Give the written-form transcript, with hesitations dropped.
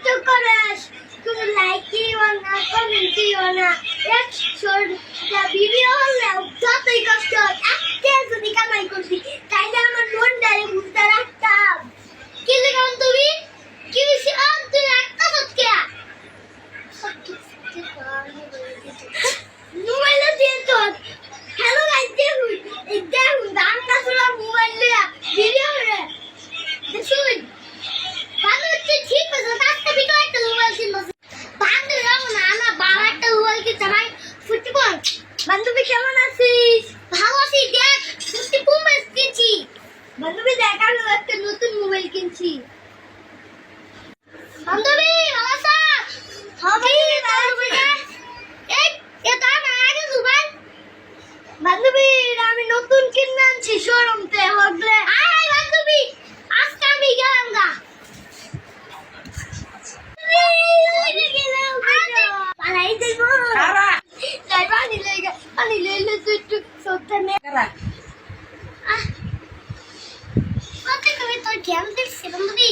কষ্ট করিস, তুমি লাইক দিও না, কমেন্ট দিও না, ভিডিও হলে যতই কষ্ট হোক, একটা যদি কামাই করছি তাইলে আমার মনটারে বুঝতে রাখতাম। কি লিখলাম তুমি? কি বেশি তুই একটা সত্যি মোবাইলে দিয়ে তো হ্যালো গাইস দেখুন বাংলা সুরা মোবাইল লিয়া ভিডিও করে দেখুন বাংলা ঠিক আছে আজকে ভিডিও একটা মোবাইল কিনবো বাংলা যাবো না আমার বাবা একটা মোবাইল কিনতে ভাই ফুটবল বান্ধবী কেমন আছিস? ভালো আছি দেখ ফুটবল ম্যাচ কিনছি বান্ধবী দেখ আমি একটা নতুন মোবাইল কিনছি বান্ধবী ভালো আছো? হবে বান্ধবী এই এটা না আগে মোবাইল বান্ধবী আমি নতুন কিনে আনছি শোরুম তে হগলে আয় বান্ধবী আজকে আমি গেলাম গা পালাই দেব কারা তাই পানি লইলে তুই একটু সত্যি নে কারা কত কবি তোর গেম দেখছিস বান্ধবী